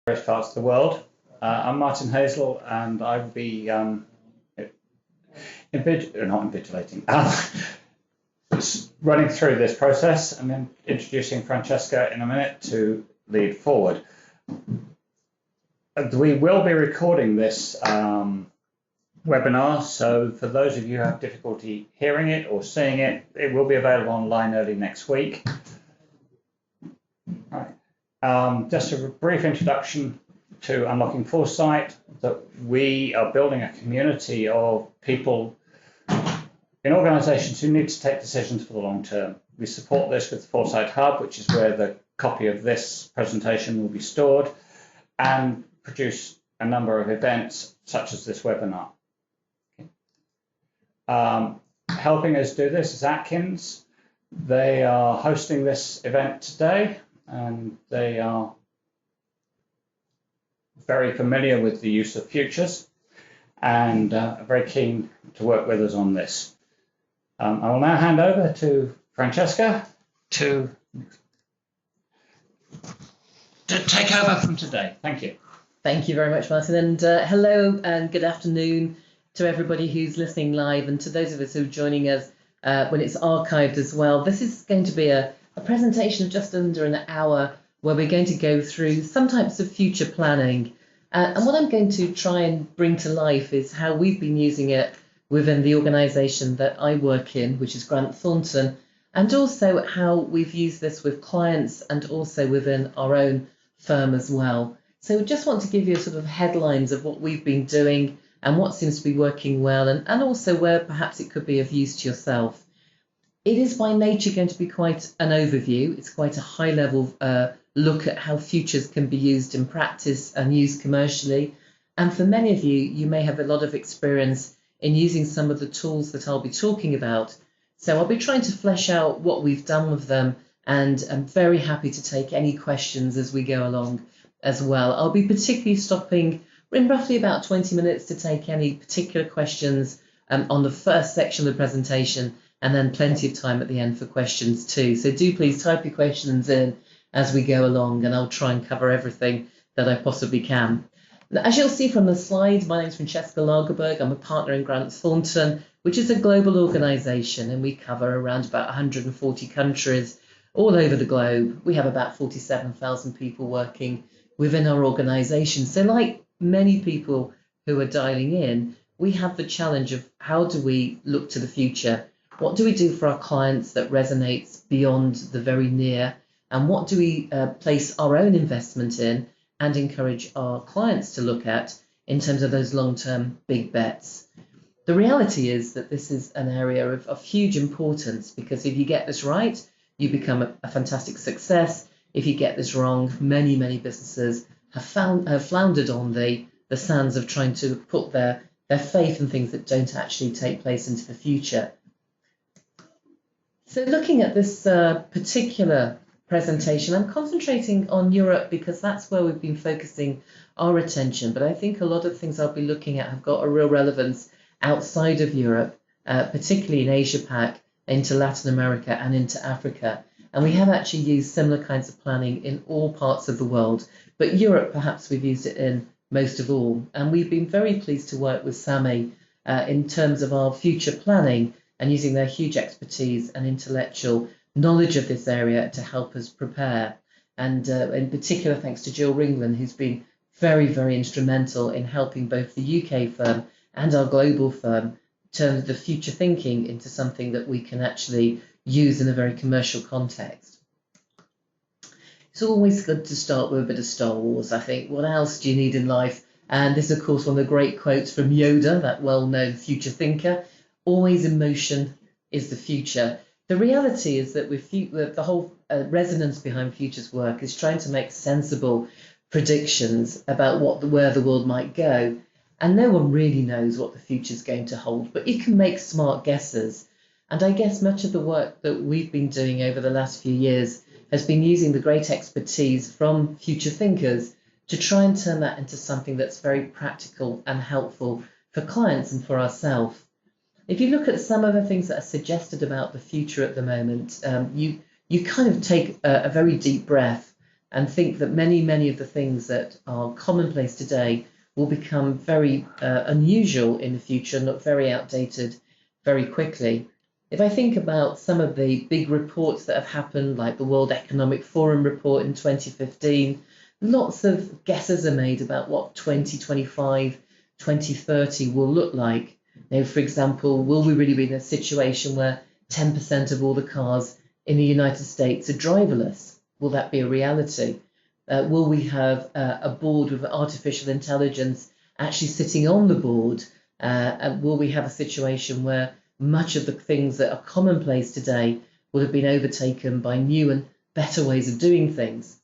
various parts of the world. I'm Martin Hazel, and I will be not invigilating, running through this process, and then introducing Francesca in a minute to lead forward. We will be recording this webinar, so for those of you who have difficulty hearing it or seeing it, it will be available online early next week. Just a brief introduction to Unlocking Foresight, that we are building a community of people in organizations who need to take decisions for the long term. We support this with the Foresight Hub, which is where the copy of this presentation will be stored, and produce a number of events such as this webinar. Helping us do this is Atkins. They are hosting this event today, and they are very familiar with the use of futures and are very keen to work with us on this. I will now hand over to Francesca to take over from today. Thank you. Thank you very much, Martin, and hello and good afternoon to everybody who's listening live, and to those of us who are joining us when it's archived as well. This is going to be a presentation of just under an hour where we're going to go through some types of future planning. And what I'm going to try and bring to life is how we've been using it within the organisation that I work in, which is Grant Thornton, and also how we've used this with clients and also within our own firm as well. So just want to give you sort of headlines of what we've been doing and what seems to be working well, and also where perhaps it could be of use to yourself. It is by nature going to be quite an overview. It's quite a high level look at how futures can be used in practice and used commercially. And for many of you, you may have a lot of experience in using some of the tools that I'll be talking about. So I'll be trying to flesh out what we've done with them, and I'm very happy to take any questions as we go along as well. I'll be particularly stopping in roughly about 20 minutes to take any particular questions on the first section of the presentation, and then plenty of time at the end for questions too. So do please type your questions in as we go along, and I'll try and cover everything that I possibly can. As you'll see from the slide, my name is Francesca Lagerberg. I'm a partner in Grant Thornton, which is a global organisation, and we cover around about 140 countries all over the globe. We have about 47,000 people working within our organisation. So like many people who are dialing in, we have the challenge of how do we look to the future? What do we do for our clients that resonates beyond the very near? And what do we place our own investment in and encourage our clients to look at in terms of those long-term big bets? The reality is that this is an area of huge importance, because if you get this right, you become a fantastic success. If you get this wrong, many businesses have floundered on the sands of trying to put their faith in things that don't actually take place into the future. So looking at this particular presentation, I'm concentrating on Europe because that's where we've been focusing our attention. But I think a lot of things I'll be looking at have got a real relevance outside of Europe, particularly in Asia Pac, into Latin America and into Africa. And we have actually used similar kinds of planning in all parts of the world. But Europe, perhaps we've used it in most of all. And we've been very pleased to work with SAME in terms of our future planning and using their huge expertise and intellectual knowledge of this area to help us prepare. And in particular, thanks to Jill Ringland, who's been very instrumental in helping both the UK firm and our global firm turn the future thinking into something that we can actually use in a very commercial context. It's always good to start with a bit of Star Wars, I think. What else do you need in life? And this is, of course, one of the great quotes from Yoda, that well-known future thinker. Always in motion is the future. The reality is that the whole resonance behind futures work is trying to make sensible predictions about where the world might go. And no one really knows what the future is going to hold, but you can make smart guesses. And I guess much of the work that we've been doing over the last few years has been using the great expertise from future thinkers to try and turn that into something that's very practical and helpful for clients and for ourselves. If you look at some of the things that are suggested about the future at the moment, you kind of take a very deep breath and think that many of the things that are commonplace today will become very unusual in the future, not very outdated very quickly. If I think about some of the big reports that have happened, like the World Economic Forum report in 2015, lots of guesses are made about what 2025, 2030 will look like. Now, for example, will we really be in a situation where 10% of all the cars in the United States are driverless? Will that be a reality? Will we have a board with artificial intelligence actually sitting on the board? And will we have a situation where much of the things that are commonplace today will have been overtaken by new and better ways of doing things?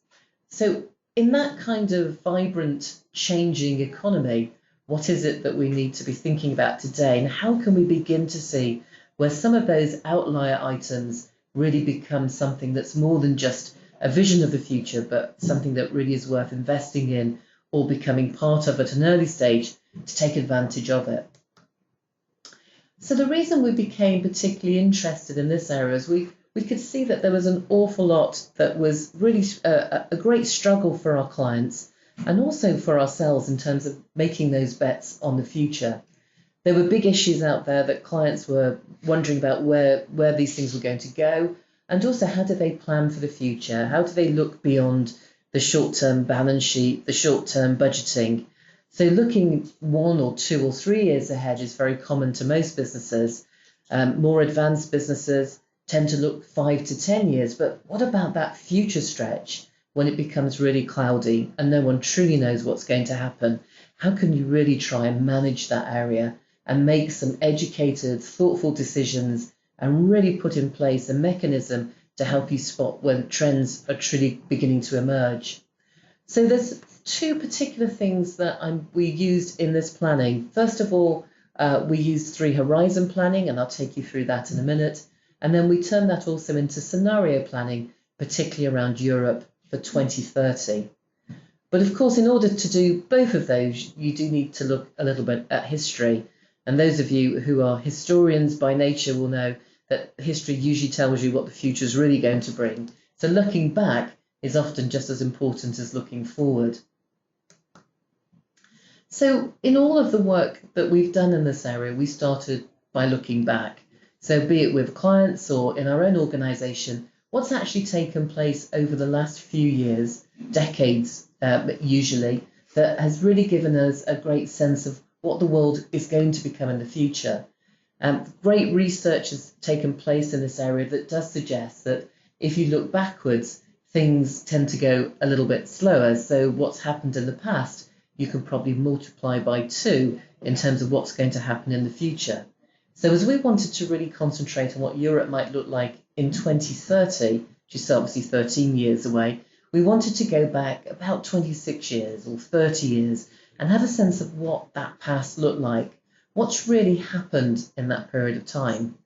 So in that kind of vibrant, changing economy, what is it that we need to be thinking about today? And how can we begin to see where some of those outlier items really become something that's more than just a vision of the future, but something that really is worth investing in or becoming part of at an early stage to take advantage of it? So the reason we became particularly interested in this area is we could see that there was an awful lot that was really a great struggle for our clients and also for ourselves in terms of making those bets on the future. There were big issues out there that clients were wondering about where these things were going to go, and also how do they plan for the future? How do they look beyond the short-term balance sheet, the short-term budgeting? So looking 1 or 2 or 3 years ahead is very common to most businesses. More advanced businesses tend to look 5 to 10 years, but what about that future stretch when it becomes really cloudy and no one truly knows what's going to happen? How can you really try and manage that area and make some educated, thoughtful decisions and really put in place a mechanism to help you spot when trends are truly beginning to emerge? So there's 2 particular things that we used in this planning. First of all, we used 3 horizon planning, and I'll take you through that in a minute. And then we turned that also into scenario planning, particularly around Europe for 2030. But of course, in order to do both of those, you do need to look a little bit at history. And those of you who are historians by nature will know that history usually tells you what the future is really going to bring. So looking back is often just as important as looking forward. So in all of the work that we've done in this area, we started by looking back. So be it with clients or in our own organisation, what's actually taken place over the last few years, decades usually, that has really given us a great sense of what the world is going to become in the future. Great research has taken place in this area that does suggest that if you look backwards, things tend to go a little bit slower. So what's happened in the past, you can probably multiply by 2 in terms of what's going to happen in the future. So as we wanted to really concentrate on what Europe might look like in 2030, which is obviously 13 years away, we wanted to go back about 26 years or 30 years and have a sense of what that past looked like, what's really happened in that period of time.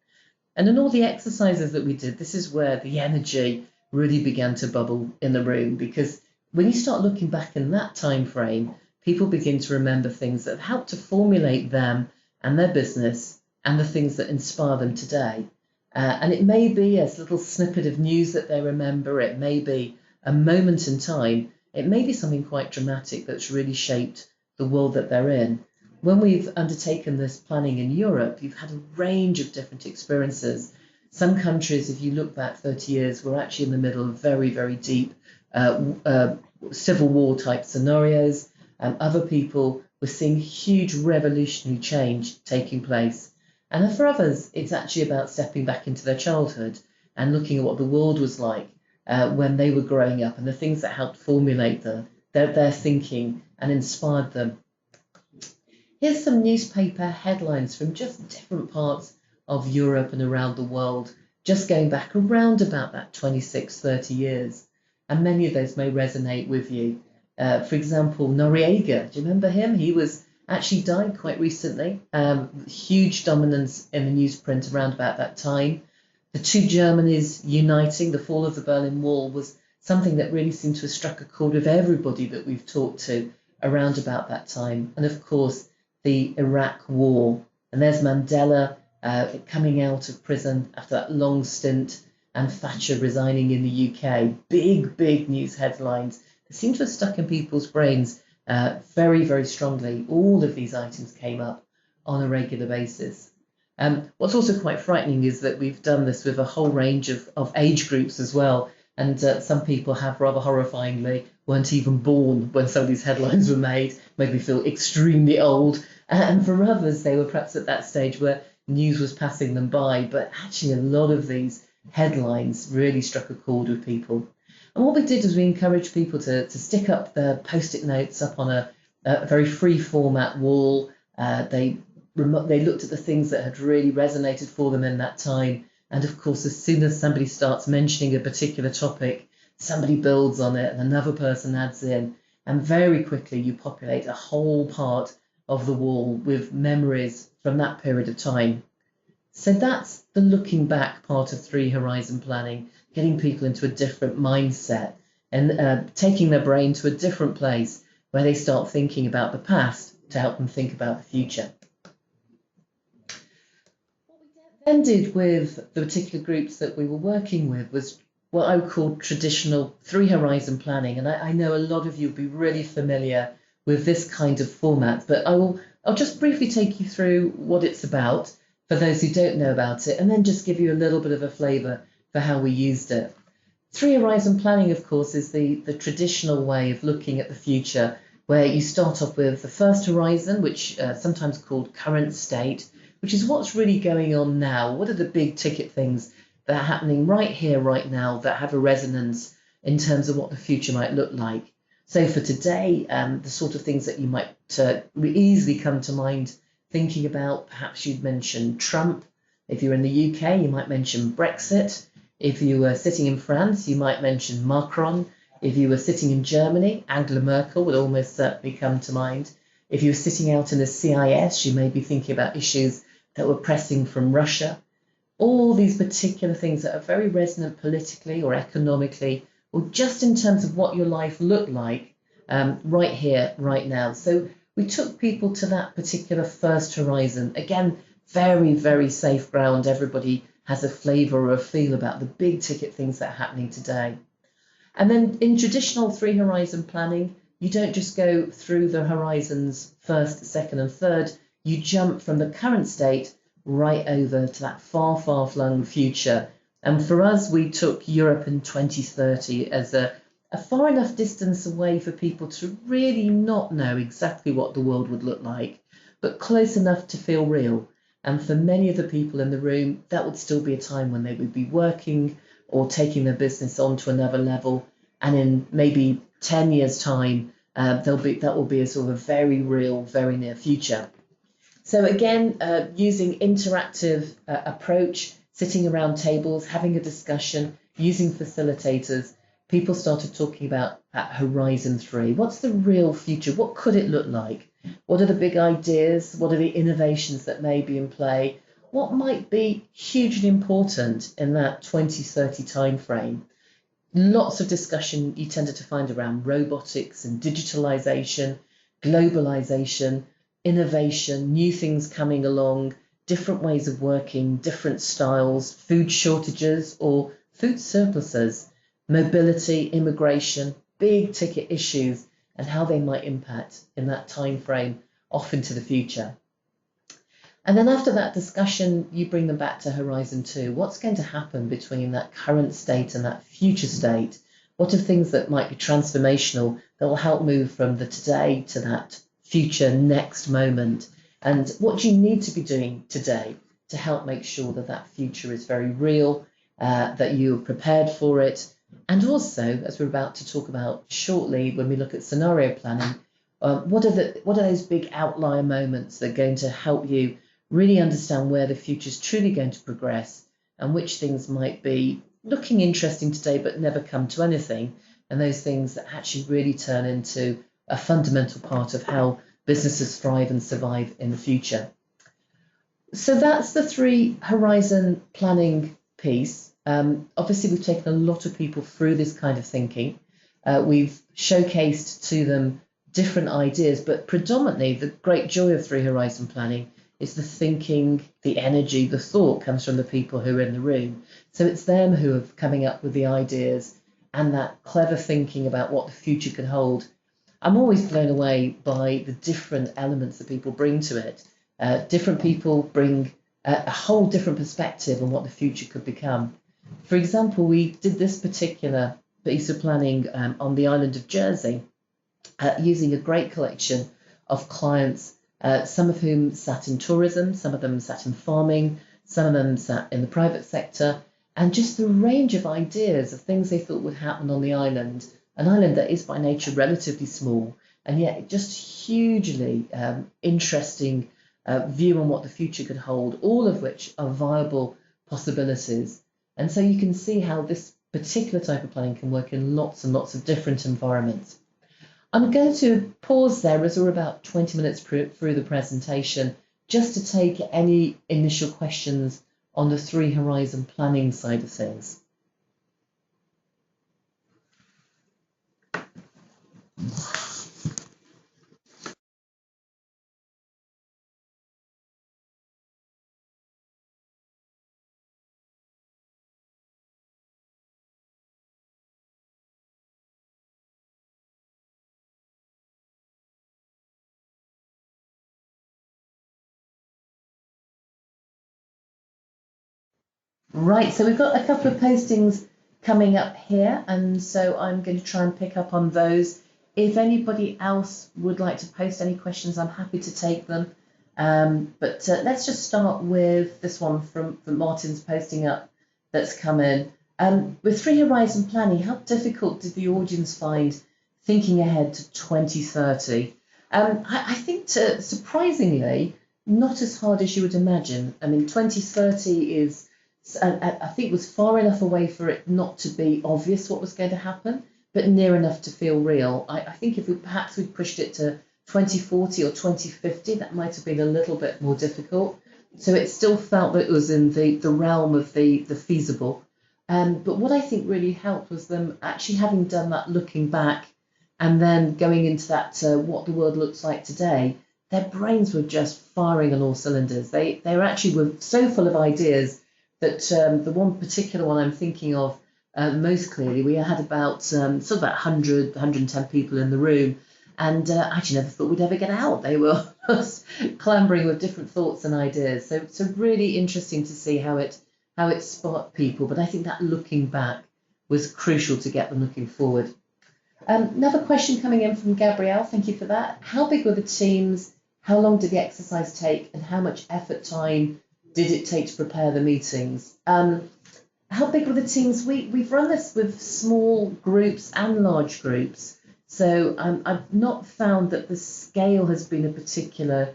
And in all the exercises that we did, this is where the energy really began to bubble in the room, because when you start looking back in that time frame, people begin to remember things that have helped to formulate them and their business and the things that inspire them today. And it may be a little snippet of news that they remember, it may be a moment in time, it may be something quite dramatic that's really shaped the world that they're in. When we've undertaken this planning in Europe, you've had a range of different experiences. Some countries, if you look back 30 years, were actually in the middle of very, very deep civil war type scenarios. Other people were seeing huge revolutionary change taking place. And for others, it's actually about stepping back into their childhood and looking at what the world was like when they were growing up and the things that helped formulate their thinking and inspired them. Here's some newspaper headlines from just different parts of Europe and around the world, just going back around about that 26, 30 years. And many of those may resonate with you. For example, Noriega, do you remember him? He actually died quite recently. Huge dominance in the newsprint around about that time. The 2 Germanys uniting, the fall of the Berlin Wall, was something that really seemed to have struck a chord with everybody that we've talked to around about that time. And of course, the Iraq War. And there's Mandela coming out of prison after that long stint and Thatcher resigning in the UK. Big news headlines that seem to have stuck in people's brains very, very strongly. All of these items came up on a regular basis. What's also quite frightening is that we've done this with a whole range of age groups as well. And some people have rather horrifyingly weren't even born when some of these headlines were made me feel extremely old. And for others, they were perhaps at that stage where news was passing them by. But actually, a lot of these headlines really struck a chord with people. And what we did was we encouraged people to stick up their Post-it notes up on a very free format wall. They looked at the things that had really resonated for them in that time. And of course, as soon as somebody starts mentioning a particular topic, somebody builds on it and another person adds in. And very quickly, you populate a whole part of the wall with memories from that period of time. So that's the looking back part of Three Horizon Planning, getting people into a different mindset and taking their brain to a different place where they start thinking about the past to help them think about the future. Then did with the particular groups that we were working with was what I would call traditional Three Horizon Planning. And I know a lot of you will be really familiar with this kind of format, but I'll just briefly take you through what it's about for those who don't know about it, and then just give you a little bit of a flavour for how we used it. Three Horizon Planning, of course, is the traditional way of looking at the future, where you start off with the first horizon, which sometimes called current state, which is what's really going on now. What are the big ticket things that are happening right here, right now, that have a resonance in terms of what the future might look like? So for today, the sort of things that you might easily come to mind thinking about, perhaps you'd mention Trump. If you're in the UK, you might mention Brexit. If you were sitting in France, you might mention Macron. If you were sitting in Germany, Angela Merkel would almost certainly come to mind. If you were sitting out in the CIS, you may be thinking about issues that were pressing from Russia. All these particular things that are very resonant politically or economically, or just in terms of what your life looked like right here, right now. So we took people to that particular first horizon. Again, very, very safe ground. Everybody has a flavour or a feel about the big ticket things that are happening today. And then in traditional Three Horizon Planning, you don't just go through the horizons first, second and third. You jump from the current state right over to that far, far flung future. And for us, we took Europe in 2030 as a far enough distance away for people to really not know exactly what the world would look like, but close enough to feel real. And for many of the people in the room, that would still be a time when they would be working or taking their business on to another level. And in maybe 10 years' time, that will be a sort of very real, very near future. So again, using interactive approach, sitting around tables, having a discussion, using facilitators, people started talking about that Horizon 3. What's the real future? What could it look like? What are the big ideas? What are the innovations that may be in play? What might be hugely important in that 2030 timeframe? Lots of discussion you tended to find around robotics and digitalization, globalization, innovation, new things coming along, different ways of working, different styles, food shortages or food surpluses, mobility, immigration, big ticket issues, and how they might impact in that time frame off into the future. And then after that discussion, you bring them back to Horizon 2. What's going to happen between that current state and that future state? What are things that might be transformational that will help move from the today to that future next moment? And what do you need to be doing today to help make sure that that future is very real, that you're prepared for it? And also, as we're about to talk about shortly, when we look at scenario planning, what are those big outlier moments that are going to help you really understand where the future is truly going to progress and which things might be looking interesting today but never come to anything, and those things that actually really turn into a fundamental part of how businesses thrive and survive in the future. So that's the Three Horizon Planning piece. Obviously, we've taken a lot of people through this kind of thinking. We've showcased to them different ideas, but predominantly the great joy of Three Horizon Planning It's the thinking, the energy, the thought comes from the people who are in the room. So it's them who are coming up with the ideas and that clever thinking about what the future could hold. I'm always blown away by the different elements that people bring to it. Different people bring a whole different perspective on what the future could become. For example, we did this particular piece of planning on the island of Jersey, using a great collection of clients, some of whom sat in tourism, some of them sat in farming, some of them sat in the private sector, and just the range of ideas of things they thought would happen on the island, an island that is by nature relatively small, and yet just hugely interesting view on what the future could hold, all of which are viable possibilities. And so you can see how this particular type of planning can work in lots and lots of different environments. I'm going to pause there as we're about 20 minutes through the presentation, just to take any initial questions on the Three Horizon planning side of things. Right, so we've got a couple of postings coming up here, and so I'm going to try and pick up on those. If anybody else would like to post any questions, I'm happy to take them. But let's just start with this one from Martin's posting up that's come in. With Three Horizon planning, how difficult did the audience find thinking ahead to 2030? I think surprisingly, not as hard as you would imagine. I mean, 2030 is, I think, was far enough away for it not to be obvious what was going to happen, but near enough to feel real. I think if we'd pushed it to 2040 or 2050, that might have been a little bit more difficult. So it still felt that it was in the realm of the feasible. But what I think really helped was them actually having done that, looking back, and then going into that what the world looks like today. Their brains were just firing on all cylinders. They were so full of ideas that the one particular one I'm thinking of most clearly, we had about sort of about 100, 110 people in the room, and I actually never thought we'd ever get out. They were clambering with different thoughts and ideas. So really interesting to see how it sparked people. But I think that looking back was crucial to get them looking forward. Another question coming in from Gabrielle. Thank you for that. How big were the teams? How long did the exercise take? And how much effort time did it take to prepare the meetings? How big were the teams? We've run this with small groups and large groups. So I've not found that the scale has been a particularly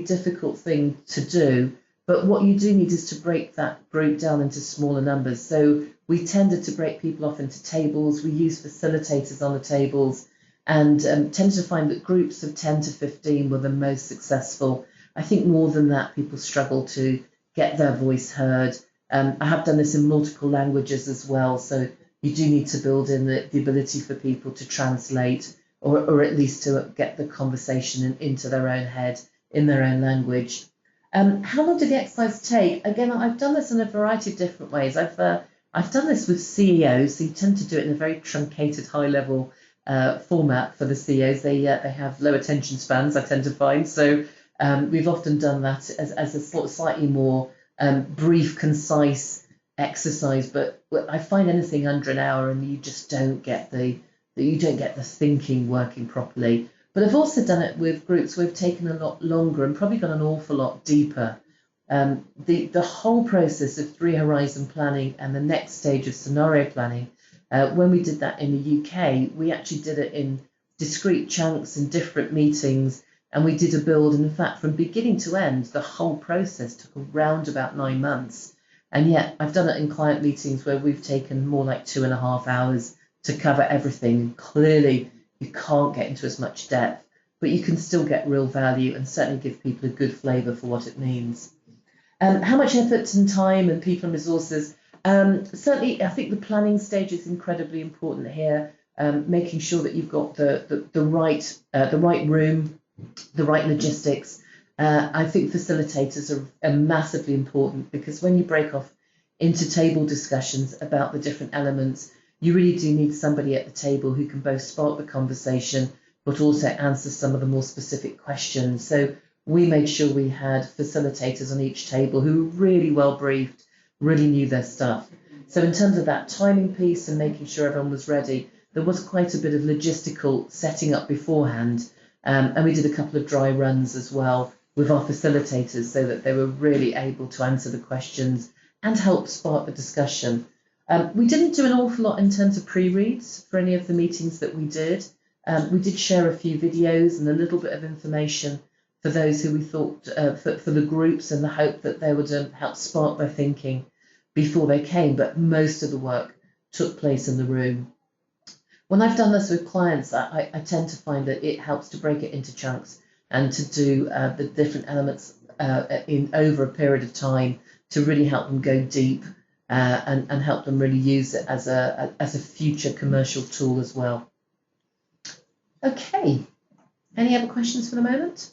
difficult thing to do. But what you do need is to break that group down into smaller numbers. So we tended to break people off into tables. We used facilitators on the tables, and tended to find that groups of 10 to 15 were the most successful. I think more than that, people struggle to get their voice heard. I have done this in multiple languages as well, so you do need to build in the ability for people to translate, or at least to get the conversation into their own head in their own language. How long did the exercise take? Again, I've done this in a variety of different ways. I've done this with CEOs, so you tend to do it in a very truncated, high-level format for the CEOs. They have low attention spans, I tend to find. So we've often done that as a sort of slightly more brief, concise exercise. But I find anything under an hour, and you just don't get the thinking working properly. But I've also done it with groups where we've taken a lot longer and probably gone an awful lot deeper. The whole process of Three Horizon planning and the next stage of scenario planning, when we did that in the UK, we actually did it in discrete chunks and different meetings, and we did a build. And in fact, from beginning to end, the whole process took around about 9 months. And yet I've done it in client meetings where we've taken more like 2.5 hours to cover everything. Clearly, you can't get into as much depth, but you can still get real value and certainly give people a good flavour for what it means. How much effort and time and people and resources? Certainly, I think the planning stage is incredibly important here. Making sure that you've got the right room, the right logistics, I think facilitators are massively important, because when you break off into table discussions about the different elements, you really do need somebody at the table who can both spark the conversation but also answer some of the more specific questions. So we made sure we had facilitators on each table who were really well briefed, really knew their stuff. So in terms of that timing piece and making sure everyone was ready, there was quite a bit of logistical setting up beforehand. And we did a couple of dry runs as well with our facilitators so that they were really able to answer the questions and help spark the discussion. We didn't do an awful lot in terms of pre-reads for any of the meetings that we did. We did share a few videos and a little bit of information for those who we thought, for the groups, and the hope that they would help spark their thinking before they came, but most of the work took place in the room. When I've done this with clients, I tend to find that it helps to break it into chunks and to do the different elements in over a period of time to really help them go deep and help them really use it as a future commercial tool as well. Okay, any other questions for the moment?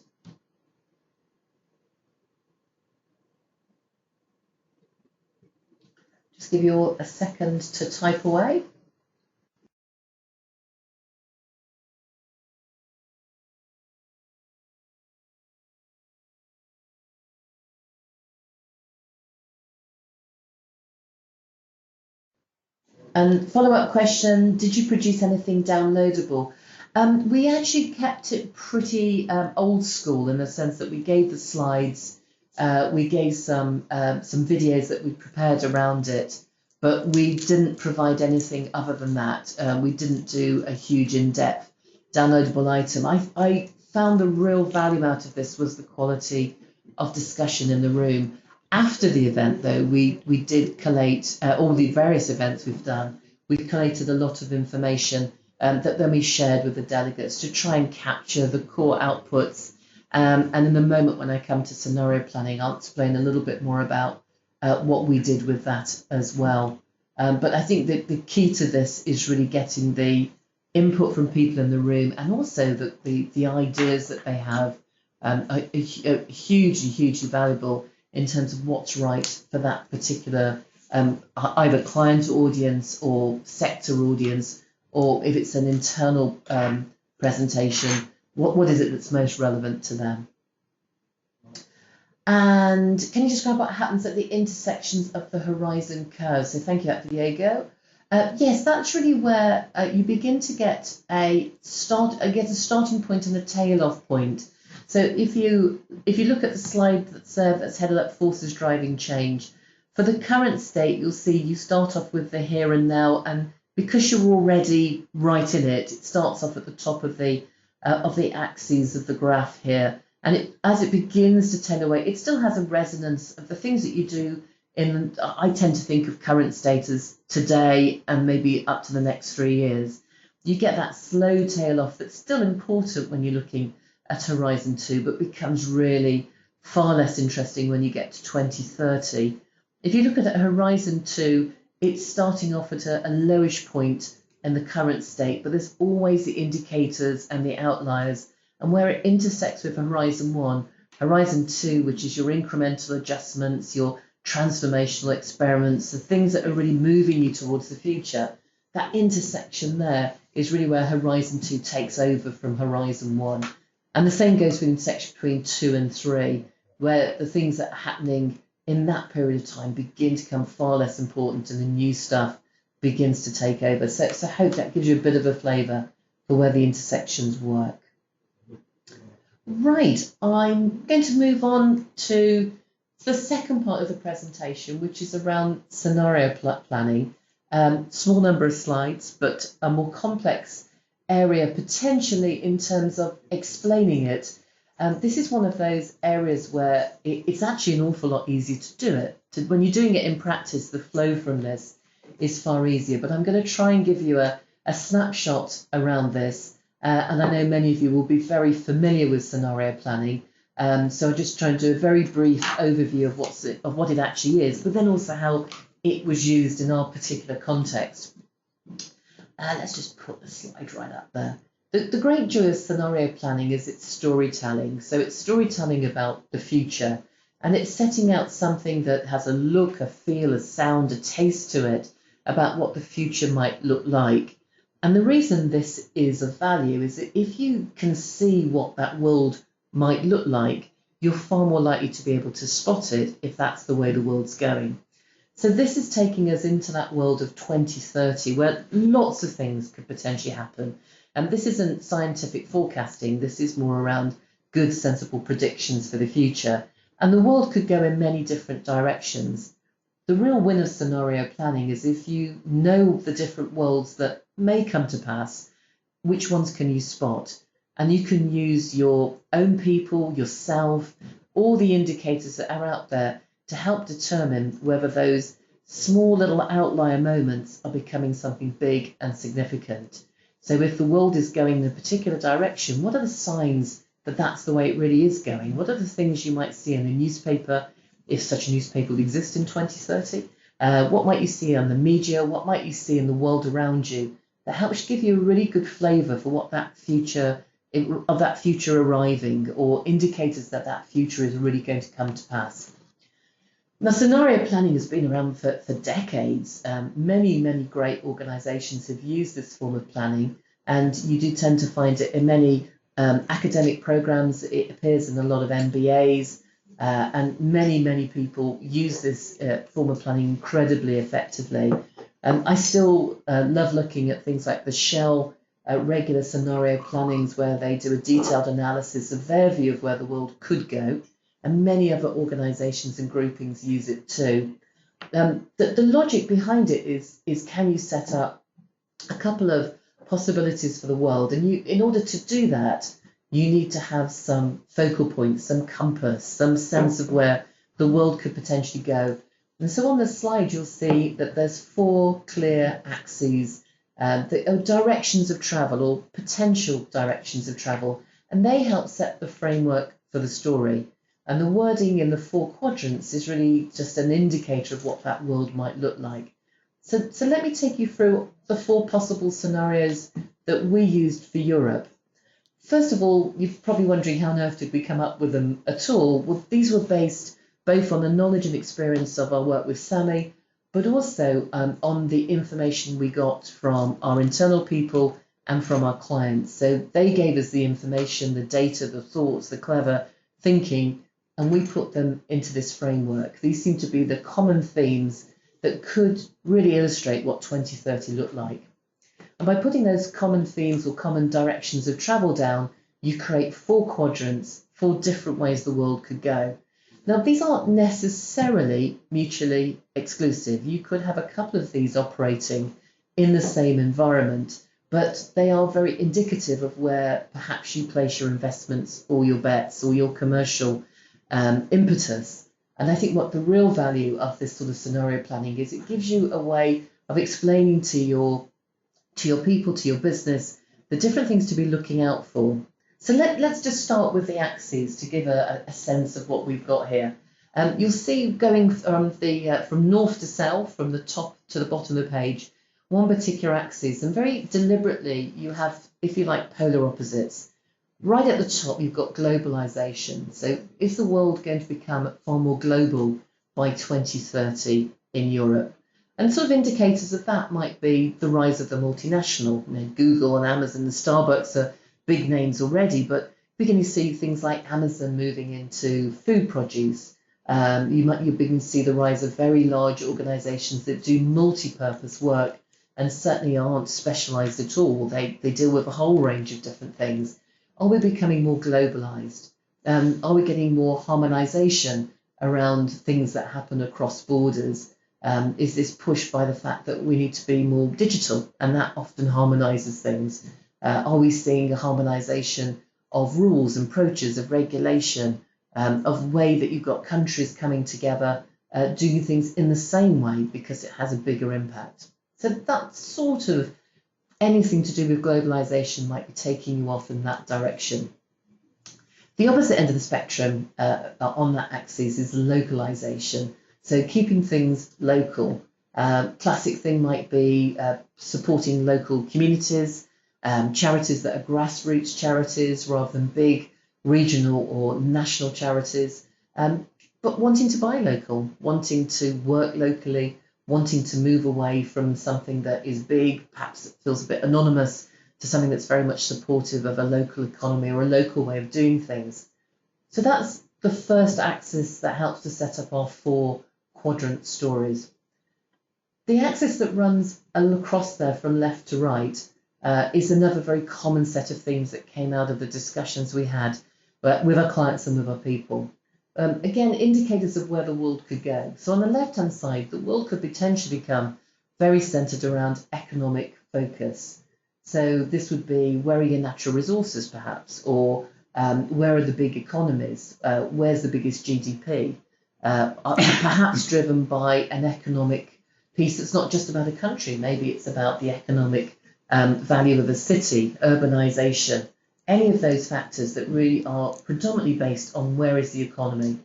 Just give you all a second to type away. And follow-up question, did you produce anything downloadable? We actually kept it pretty old school, in the sense that we gave the slides, we gave some videos that we prepared around it, but we didn't provide anything other than that. We didn't do a huge in-depth downloadable item. I found the real value out of this was the quality of discussion in the room. After the event, though, we did collate all the various events we've done. We've collated a lot of information that then we shared with the delegates to try and capture the core outputs. And in the moment when I come to scenario planning, I'll explain a little bit more about what we did with that as well. But I think that the key to this is really getting the input from people in the room, and also that the ideas that they have are hugely valuable in terms of what's right for that particular either client audience or sector audience, or if it's an internal presentation, what is it that's most relevant to them? And can you describe what happens at the intersections of the horizon curve? So thank you, Diego. Yes, that's really where you begin to get a starting point and a tail off point. So if you look at the slide that's headed up forces driving change, for the current state, you'll see you start off with the here and now, and because you're already right in it, it starts off at the top of the axes of the graph here. And as it begins to tail away, it still has a resonance of the things that you do in, I tend to think of current state as today and maybe up to the next 3 years. You get that slow tail off that's still important when you're looking at Horizon 2, but becomes really far less interesting when you get to 2030. If you look at Horizon 2, it's starting off at a lowish point in the current state, but there's always the indicators and the outliers. And where it intersects with Horizon 1, Horizon 2, which is your incremental adjustments, your transformational experiments, the things that are really moving you towards the future, that intersection there is really where Horizon 2 takes over from Horizon 1. And the same goes for the intersection between 2 and 3, where the things that are happening in that period of time begin to become far less important and the new stuff begins to take over. So I hope that gives you a bit of a flavour for where the intersections work. Right, I'm going to move on to the second part of the presentation, which is around scenario planning. Small number of slides, but a more complex area potentially in terms of explaining it. This is one of those areas where it's actually an awful lot easier to do it. When you're doing it in practice, the flow from this is far easier. But I'm going to try and give you a snapshot around this. And I know many of you will be very familiar with scenario planning. So I'll just try and do a very brief overview of what it actually is, but then also how it was used in our particular context. Let's just put the slide right up there. The great joy of scenario planning is its storytelling. So it's storytelling about the future, and it's setting out something that has a look, a feel, a sound, a taste to it about what the future might look like. And the reason this is of value is that if you can see what that world might look like, you're far more likely to be able to spot it if that's the way the world's going. So this is taking us into that world of 2030 where lots of things could potentially happen. And this isn't scientific forecasting, this is more around good, sensible predictions for the future. And the world could go in many different directions. The real win of scenario planning is if you know the different worlds that may come to pass, which ones can you spot? And you can use your own people, yourself, all the indicators that are out there to help determine whether those small little outlier moments are becoming something big and significant. So if the world is going in a particular direction, what are the signs that that's the way it really is going? What are the things you might see in a newspaper, if such a newspaper will exist in 2030? What might you see on the media? What might you see in the world around you that helps give you a really good flavour for what that future arriving, or indicators that that future is really going to come to pass. Now, scenario planning has been around for decades. Many great organisations have used this form of planning, and you do tend to find it in many academic programmes. It appears in a lot of MBAs, and many people use this form of planning incredibly effectively. I still love looking at things like the Shell regular scenario plannings, where they do a detailed analysis of their view of where the world could go, and many other organisations and groupings use it too. The logic behind it is can you set up a couple of possibilities for the world, and in order to do that, you need to have some focal points, some compass, some sense of where the world could potentially go. And so on the slide, you'll see that there's 4 clear axes that are directions of travel, or potential directions of travel, and they help set the framework for the story. And the wording in the 4 quadrants is really just an indicator of what that world might look like. So let me take you through the 4 possible scenarios that we used for Europe. First of all, you're probably wondering how on earth did we come up with them at all? Well, these were based both on the knowledge and experience of our work with SAMI, but also on the information we got from our internal people and from our clients. So they gave us the information, the data, the thoughts, the clever thinking, and we put them into this framework. These seem to be the common themes that could really illustrate what 2030 looked like. And by putting those common themes or common directions of travel down, you create 4 quadrants, 4 different ways the world could go. Now, these aren't necessarily mutually exclusive. You could have a couple of these operating in the same environment, but they are very indicative of where perhaps you place your investments or your bets or your commercial impetus. And I think what the real value of this sort of scenario planning is, it gives you a way of explaining to your people, to your business, the different things to be looking out for. So let's just start with the axes to give a sense of what we've got here. You'll see going from north to south, from the top to the bottom of the page, one particular axis, and very deliberately you have, if you like, polar opposites. Right at the top, you've got globalization. So is the world going to become far more global by 2030 in Europe? And sort of indicators of that might be the rise of the multinational. Google and Amazon and Starbucks are big names already, but we're going to see things like Amazon moving into food produce. You're beginning to see the rise of very large organizations that do multi-purpose work and certainly aren't specialized at all. They deal with a whole range of different things. Are we becoming more globalized? Are we getting more harmonization around things that happen across borders? Is this pushed by the fact that we need to be more digital, and that often harmonizes things? Are we seeing a harmonization of rules and approaches, of regulation, of way that you've got countries coming together, doing things in the same way because it has a bigger impact? So that sort of anything to do with globalization might be taking you off in that direction. The opposite end of the spectrum on that axis is localization. So keeping things local. Classic thing might be supporting local communities, charities that are grassroots charities rather than big regional or national charities, but wanting to buy local, wanting to work locally, wanting to move away from something that is big, perhaps it feels a bit anonymous, to something that's very much supportive of a local economy or a local way of doing things. So that's the first axis that helps to set up our 4 quadrant stories. The axis that runs across there from left to right is another very common set of things that came out of the discussions we had with our clients and with our people. Again, indicators of where the world could go. So on the left-hand side, the world could potentially become very centred around economic focus. So this would be, where are your natural resources, perhaps, or where are the big economies? Where's the biggest GDP? Perhaps driven by an economic piece that's not just about a country. Maybe it's about the economic value of a city, urbanisation, any of those factors that really are predominantly based on where is the economy.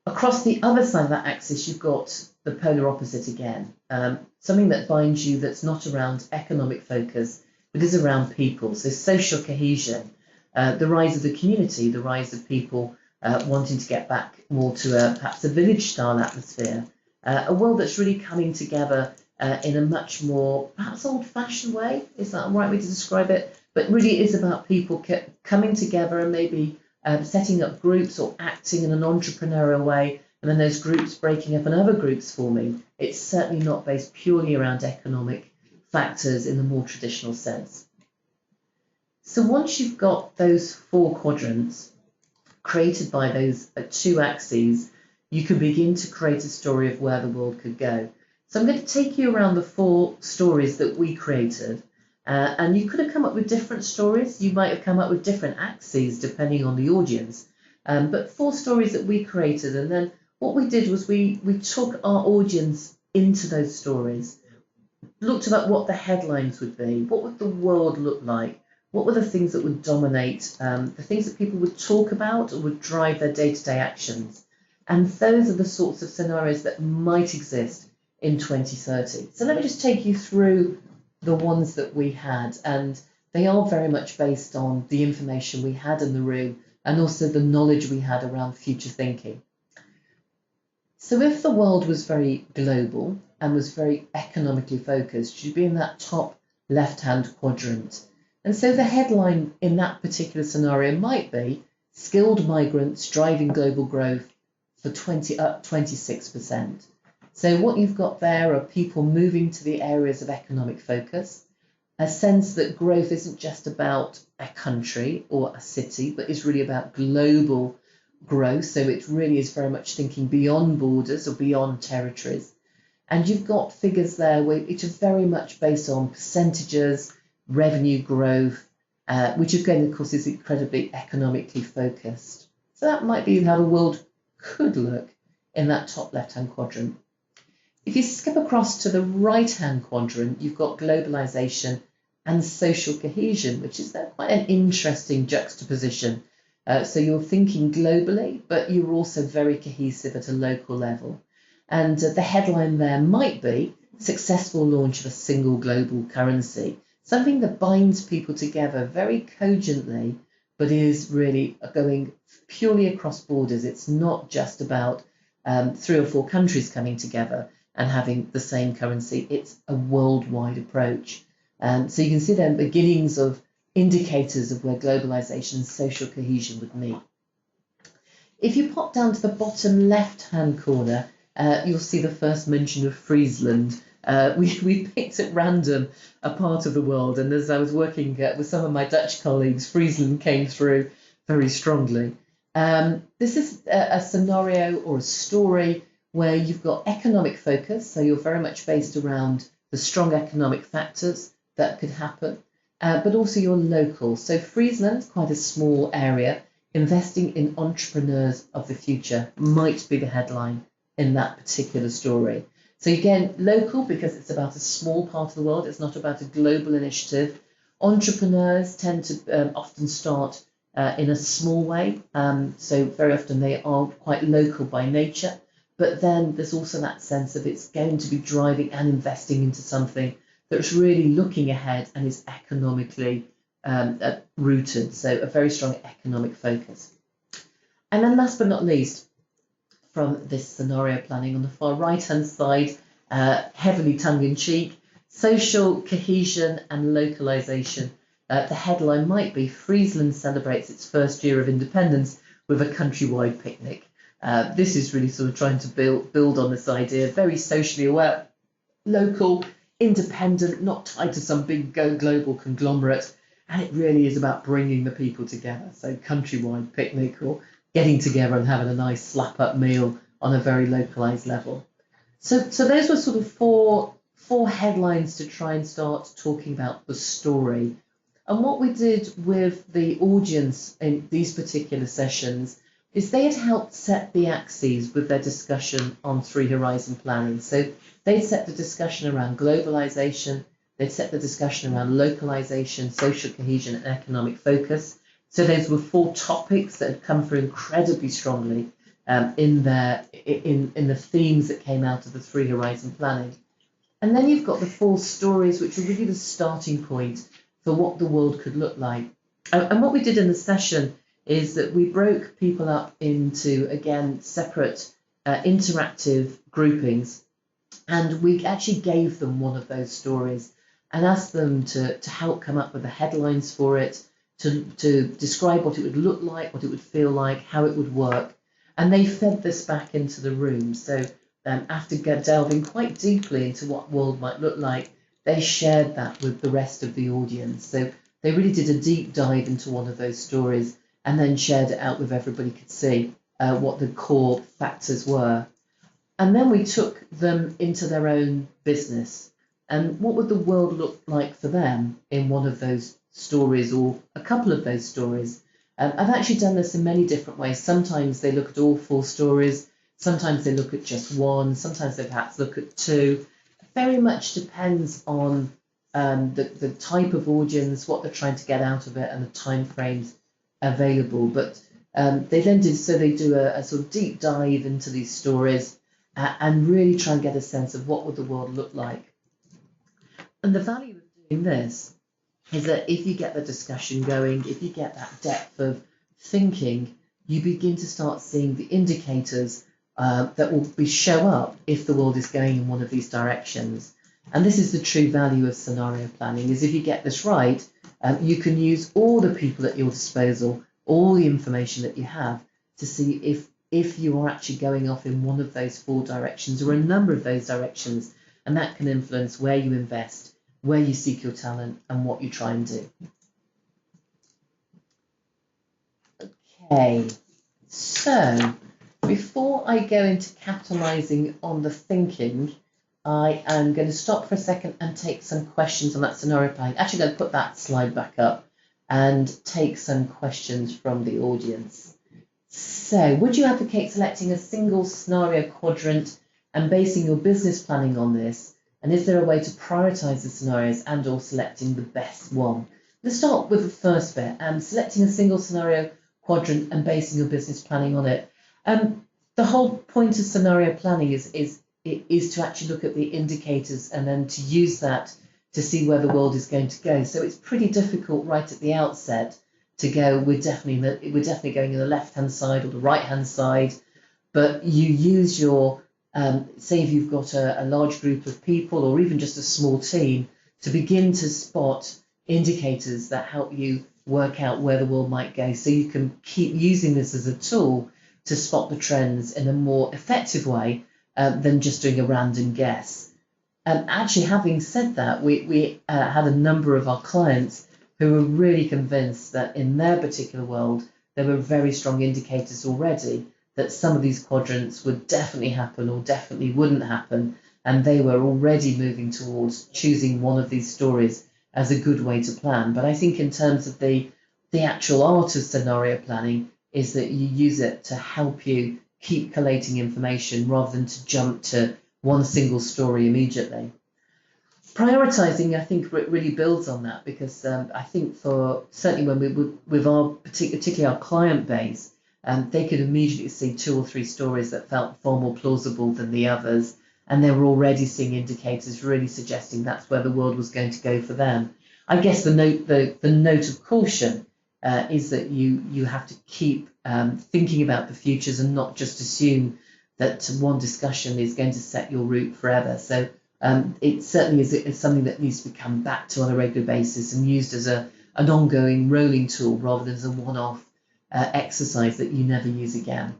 Across the other side of that axis, you've got the polar opposite again, something that binds you that's not around economic focus, but is around people. So social cohesion, the rise of the community, the rise of people wanting to get back more to perhaps a village-style atmosphere, a world that's really coming together in a much more perhaps old-fashioned way. Is that the right way to describe it? But really it is about people coming together and maybe setting up groups or acting in an entrepreneurial way, and then those groups breaking up and other groups forming. It's certainly not based purely around economic factors in the more traditional sense. So once you've got those 4 quadrants created by those 2 axes, you can begin to create a story of where the world could go. So I'm going to take you around the 4 stories that we created. And you could have come up with different stories. You might have come up with different axes depending on the audience. But 4 stories that we created. And then what we did was we took our audience into those stories, looked at what the headlines would be, what would the world look like, what were the things that would dominate, the things that people would talk about or would drive their day-to-day actions. And those are the sorts of scenarios that might exist in 2030. So let me just take you through the ones that we had, and they are very much based on the information we had in the room and also the knowledge we had around future thinking. So if the world was very global and was very economically focused, you'd be in that top left-hand quadrant. And so the headline in that particular scenario might be skilled migrants driving global growth for 26%. So what you've got there are people moving to the areas of economic focus, a sense that growth isn't just about a country or a city, but is really about global growth. So it really is very much thinking beyond borders or beyond territories. And you've got figures there which are very much based on percentages, revenue growth, which again, of course, is incredibly economically focused. So that might be how the world could look in that top left-hand quadrant. If you skip across to the right-hand quadrant, you've got globalization and social cohesion, which is quite an interesting juxtaposition. So you're thinking globally, but you're also very cohesive at a local level. And the headline there might be successful launch of a single global currency, something that binds people together very cogently, but is really going purely across borders. It's not just about 3 or 4 countries coming together and having the same currency. It's a worldwide approach. So you can see then beginnings of indicators of where globalization and social cohesion would meet. If you pop down to the bottom left-hand corner, you'll see the first mention of Friesland. We picked at random a part of the world, and as I was working with some of my Dutch colleagues, Friesland came through very strongly. This is a scenario or a story where you've got economic focus, so you're very much based around the strong economic factors that could happen, but also you're local. So Friesland, quite a small area, investing in entrepreneurs of the future might be the headline in that particular story. So again, local because it's about a small part of the world, it's not about a global initiative. Entrepreneurs tend to often start in a small way, so very often they are quite local by nature. But then there's also that sense of it's going to be driving and investing into something that's really looking ahead and is economically rooted, so a very strong economic focus. And then last but not least, from this scenario planning on the far right-hand side, heavily tongue-in-cheek, social cohesion and localization. The headline might be Friesland celebrates its first year of independence with a countrywide picnic. This is really sort of trying to build on this idea, very socially aware, local, independent, not tied to some big global conglomerate, and it really is about bringing the people together. So countrywide picnic, or getting together and having a nice slap-up meal on a very localized level. So those were sort of four headlines to try and start talking about the story. And what we did with the audience in these particular sessions is they had helped set the axes with their discussion on Three Horizon planning. So they'd set the discussion around globalization, they'd set the discussion around localization, social cohesion and economic focus. So those were four topics that had come through incredibly strongly in the themes that came out of the Three Horizon planning. And then you've got the four stories, which are really the starting point for what the world could look like. And what we did in the session is that we broke people up into, again, separate interactive groupings, and we actually gave them one of those stories and asked them to help come up with the headlines for it, to describe what it would look like, what it would feel like, how it would work. And they fed this back into the room. So after delving quite deeply into what world might look like, they shared that with the rest of the audience. So they really did a deep dive into one of those stories and then shared it out with everybody could see what the core factors were. And then we took them into their own business. And what would the world look like for them in one of those stories or a couple of those stories? I've actually done this in many different ways. Sometimes they look at all four stories. Sometimes they look at just one. Sometimes they perhaps look at two. It very much depends on the type of audience, what they're trying to get out of it, and the time frames available. But they then do a sort of deep dive into these stories and really try and get a sense of what would the world look like. And the value of doing this is that if you get the discussion going, if you get that depth of thinking, you begin to start seeing the indicators that will show up if the world is going in one of these directions. And this is the true value of scenario planning, is if you get this right, you can use all the people at your disposal, all the information that you have, to see if you are actually going off in one of those four directions or a number of those directions, and that can influence where you invest, where you seek your talent, and what you try and do. Okay, so before I go into capitalising on the thinking, I am going to stop for a second and take some questions on that scenario planning. Actually, I'm going to put that slide back up and take some questions from the audience. So, would you advocate selecting a single scenario quadrant and basing your business planning on this? And is there a way to prioritise the scenarios and or selecting the best one? Let's start with the first bit, selecting a single scenario quadrant and basing your business planning on it. The whole point of scenario planning is to actually look at the indicators and then to use that to see where the world is going to go. So it's pretty difficult right at the outset to go, we're definitely going in the left-hand side or the right-hand side, but you use your, say if you've got a large group of people or even just a small team, to begin to spot indicators that help you work out where the world might go. So you can keep using this as a tool to spot the trends in a more effective way than just doing a random guess. Actually, having said that, we had a number of our clients who were really convinced that in their particular world, there were very strong indicators already that some of these quadrants would definitely happen or definitely wouldn't happen. And they were already moving towards choosing one of these stories as a good way to plan. But I think in terms of the actual art of scenario planning is that you use it to help you keep collating information rather than to jump to one single story immediately. Prioritizing, I think, really builds on that, because I think for certainly when we with our particularly our client base, they could immediately see 2 or 3 stories that felt far more plausible than the others, and they were already seeing indicators really suggesting that's where the world was going to go for them. I guess the note of caution is that you have to keep thinking about the futures and not just assume that one discussion is going to set your route forever. So it certainly is something that needs to be come back to on a regular basis and used as an ongoing rolling tool rather than as a one-off exercise that you never use again.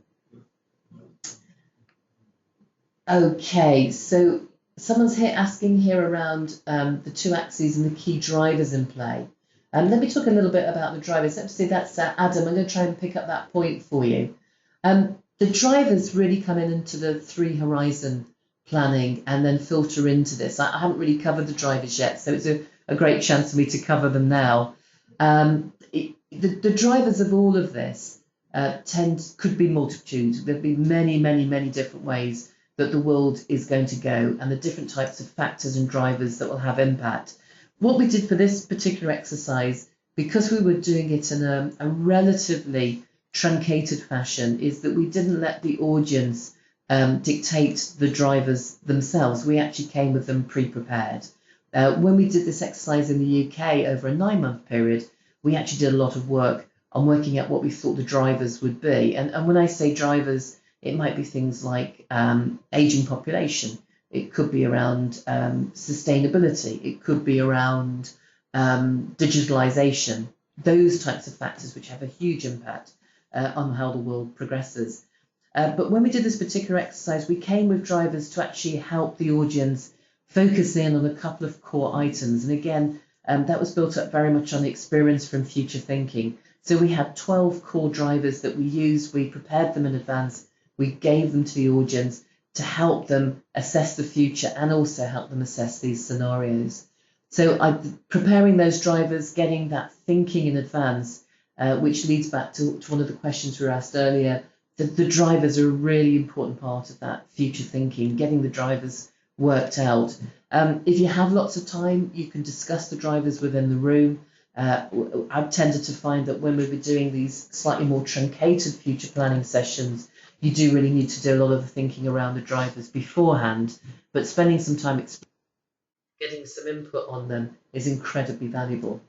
Okay, so someone's asking here around the two axes and the key drivers in play. Let me talk a little bit about the drivers. Let me see, that's Adam. I'm going to try and pick up that point for you. The drivers really come into the 3 horizon planning and then filter into this. I haven't really covered the drivers yet, so it's a great chance for me to cover them now. The drivers of all of this could be multitude. There'll be many, many, many different ways that the world is going to go and the different types of factors and drivers that will have impact. What we did for this particular exercise, because we were doing it in a relatively truncated fashion, is that we didn't let the audience dictate the drivers themselves. We actually came with them pre-prepared. When we did this exercise in the UK over a 9-month period, we actually did a lot of work on working out what we thought the drivers would be. And when I say drivers, it might be things like aging population. It could be around sustainability. It could be around digitalization, those types of factors which have a huge impact on how the world progresses. But when we did this particular exercise, we came with drivers to actually help the audience focus in on a couple of core items. And again, that was built up very much on the experience from future thinking. So we had 12 core drivers that we used. We prepared them in advance. We gave them to the audience to help them assess the future and also help them assess these scenarios. So preparing those drivers, getting that thinking in advance, which leads back to one of the questions we were asked earlier. The drivers are a really important part of that future thinking, getting the drivers worked out. If you have lots of time, you can discuss the drivers within the room. I've tended to find that when we were doing these slightly more truncated future planning sessions, you do really need to do a lot of the thinking around the drivers beforehand, but spending some time getting some input on them is incredibly valuable.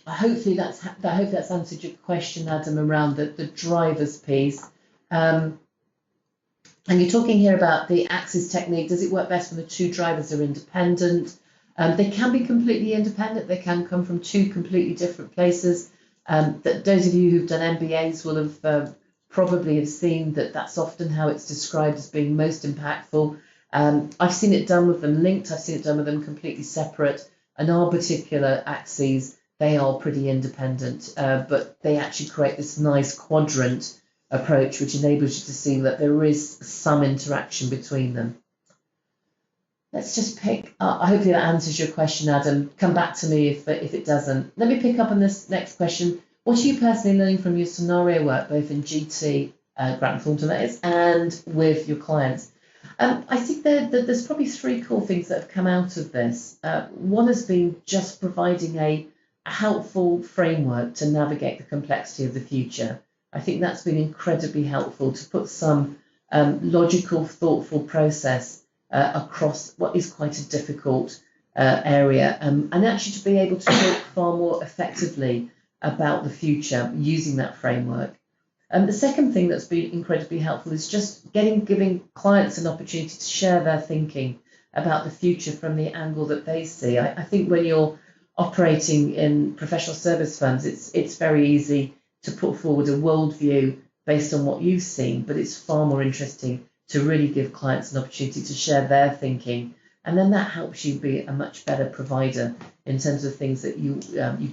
Hopefully that's answered your question, Adam, around the drivers piece. And you're talking here about the axis technique. Does it work best when the 2 drivers are independent? They can be completely independent. They can come from 2 completely different places. Those of you who've done MBAs will have probably have seen that that's often how it's described as being most impactful. I've seen it done with them linked. I've seen it done with them completely separate. And our particular axes, they are pretty independent, but they actually create this nice quadrant approach, which enables you to see that there is some interaction between them. Let's just pick up. Hopefully that answers your question, Adam. Come back to me if it doesn't. Let me pick up on this next question. What are you personally learning from your scenario work, both in GT, Grant Thornton that is, and with your clients? I think there's probably 3 core things that have come out of this. One has been just providing a helpful framework to navigate the complexity of the future. I think that's been incredibly helpful to put some logical, thoughtful process across what is quite a difficult area, and actually to be able to talk far more effectively about the future using that framework. The second thing that's been incredibly helpful is just giving clients an opportunity to share their thinking about the future from the angle that they see. I think when you're operating in professional service firms, it's very easy to put forward a worldview based on what you've seen, but it's far more interesting to really give clients an opportunity to share their thinking, and then that helps you be a much better provider in terms of things that you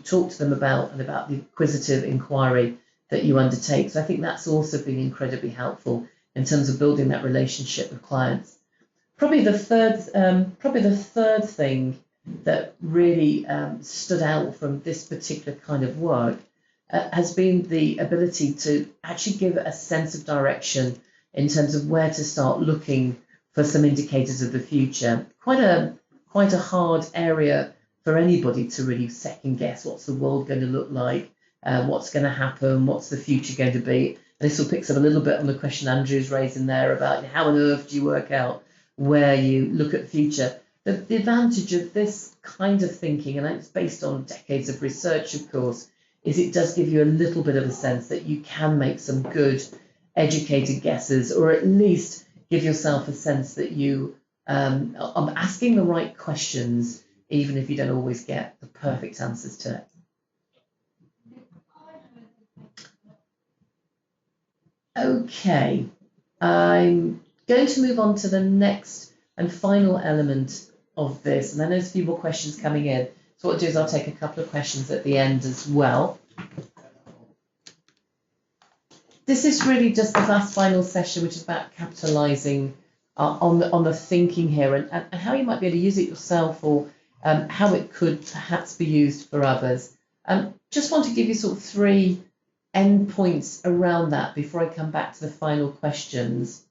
talk to them about and about the inquisitive inquiry that you undertake. So I think that's also been incredibly helpful in terms of building that relationship with clients. Probably the third thing that really stood out from this particular kind of work has been the ability to actually give a sense of direction in terms of where to start looking for some indicators of the future. Quite a hard area for anybody to really second guess what's the world going to look like, what's going to happen, what's the future going to be. And this all picks up a little bit on the question Andrew's raising there about how on earth do you work out where you look at the future. The advantage of this kind of thinking, and it's based on decades of research, of course, is it does give you a little bit of a sense that you can make some good educated guesses, or at least give yourself a sense that you are asking the right questions, even if you don't always get the perfect answers to it. Okay, I'm going to move on to the next and final element of this, and I know there's a few more questions coming in. So what I'll do is I'll take a couple of questions at the end as well. This is really just the last final session, which is about capitalising on the thinking here and how you might be able to use it yourself, or how it could perhaps be used for others. Just want to give you sort of 3 endpoints around that before I come back to the final questions.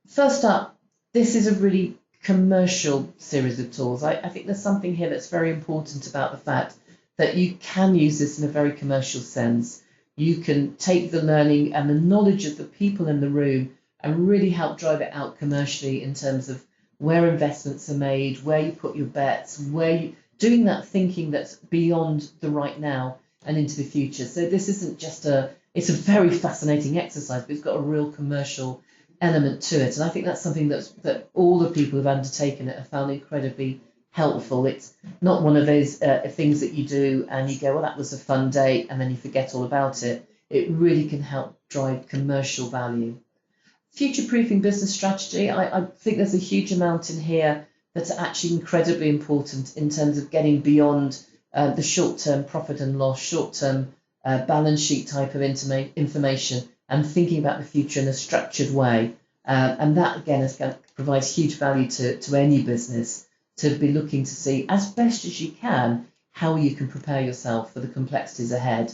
First up, this is a really commercial series of tools. I think there's something here that's very important about the fact that you can use this in a very commercial sense. You can take the learning and the knowledge of the people in the room and really help drive it out commercially in terms of where investments are made, where you put your bets, where you doing that thinking that's beyond the right now and into the future. So this isn't just it's a very fascinating exercise, but it's got a real commercial element to it. And I think that's something that all the people who've undertaken it have found incredibly helpful. It's not one of those things that you do and you go, well, that was a fun day, and then you forget all about it. It really can help drive commercial value. Future-proofing business strategy, I think there's a huge amount in here that's actually incredibly important in terms of getting beyond the short-term profit and loss, short-term balance sheet type of information, and thinking about the future in a structured way. And that, again, provides huge value to any business, to be looking to see, as best as you can, how you can prepare yourself for the complexities ahead.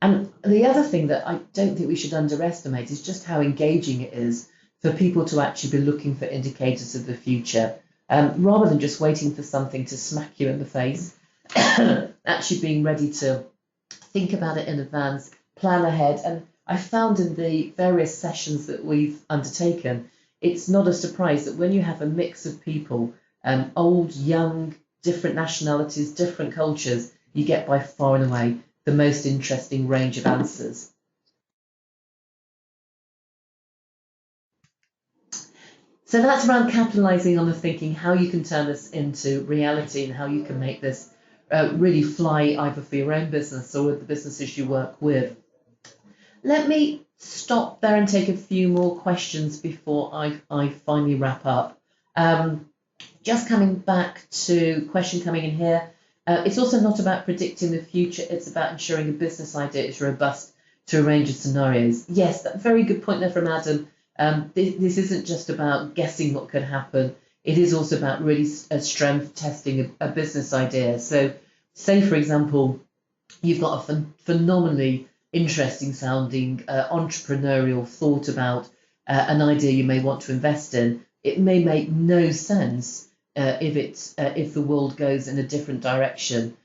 And the other thing that I don't think we should underestimate is just how engaging it is for people to actually be looking for indicators of the future, rather than just waiting for something to smack you in the face, actually being ready to think about it in advance, plan ahead. And I found in the various sessions that we've undertaken, it's not a surprise that when you have a mix of people, old, young, different nationalities, different cultures, you get by far and away the most interesting range of answers. So that's around capitalising on the thinking, how you can turn this into reality and how you can make this really fly either for your own business or with the businesses you work with. Let me stop there and take a few more questions before I finally wrap up. Just coming back to question coming in here. It's also not about predicting the future. It's about ensuring a business idea is robust to a range of scenarios. Yes, that's a very good point there from Adam. This isn't just about guessing what could happen. It is also about really strength testing a business idea. So say, for example, you've got a phenomenally interesting sounding entrepreneurial thought about an idea you may want to invest in. It may make no sense if the world goes in a different direction.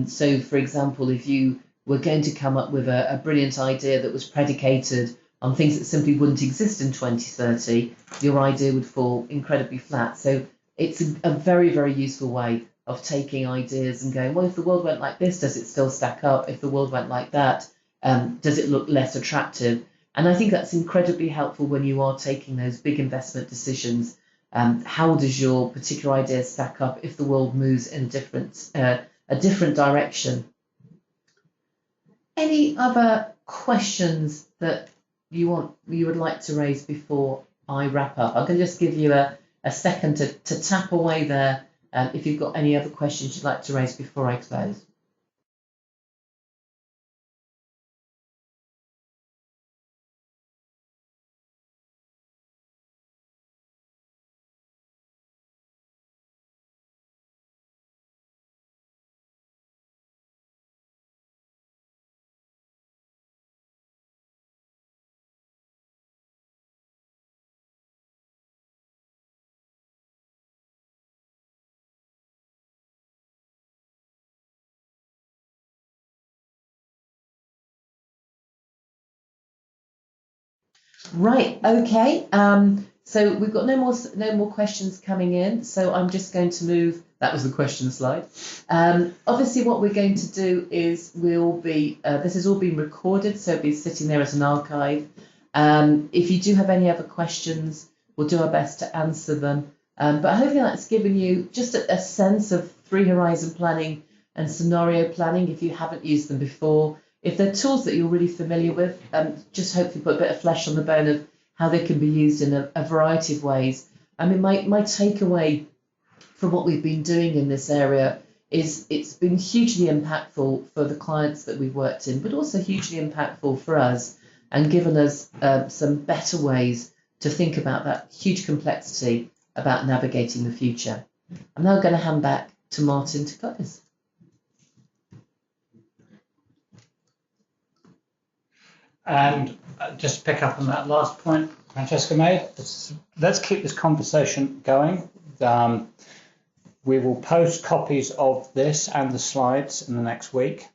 So, for example, if you were going to come up with a brilliant idea that was predicated on things that simply wouldn't exist in 2030, your idea would fall incredibly flat. So it's a very, very useful way of taking ideas and going, well, if the world went like this, does it still stack up? If the world went like that, does it look less attractive? And I think that's incredibly helpful when you are taking those big investment decisions. How does your particular idea stack up if the world moves in a different direction? Any other questions that you would like to raise before I wrap up? I'm going to just give you a second to tap away there if you've got any other questions you'd like to raise before I close. Right. Okay. So we've got no more questions coming in. So I'm just going to move. That was the question slide. Obviously, what we're going to do is this has all been recorded, so it'll be sitting there as an archive. If you do have any other questions, we'll do our best to answer them. But hopefully that's given you just a sense of three horizon planning and scenario planning if you haven't used them before. If they're tools that you're really familiar with, just hopefully put a bit of flesh on the bone of how they can be used in a variety of ways. I mean, my takeaway from what we've been doing in this area is it's been hugely impactful for the clients that we've worked in, but also hugely impactful for us and given us some better ways to think about that huge complexity about navigating the future. I'm now going to hand back to Martin to close. And just to pick up on that last point Francesca made, let's keep this conversation going. We will post copies of this and the slides in the next week.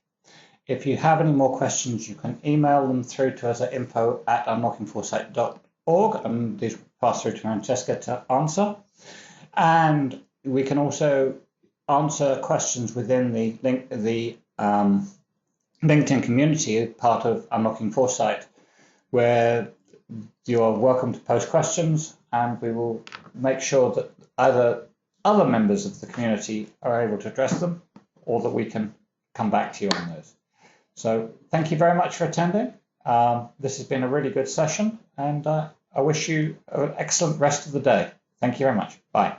If you have any more questions, you can email them through to us at info@unlockingforesight.org, and these will pass through to Francesca to answer. And we can also answer questions within the LinkedIn community, part of Unlocking Foresight, where you are welcome to post questions, and we will make sure that either other members of the community are able to address them, or that we can come back to you on those. So thank you very much for attending. This has been a really good session, and I wish you an excellent rest of the day. Thank you very much. Bye.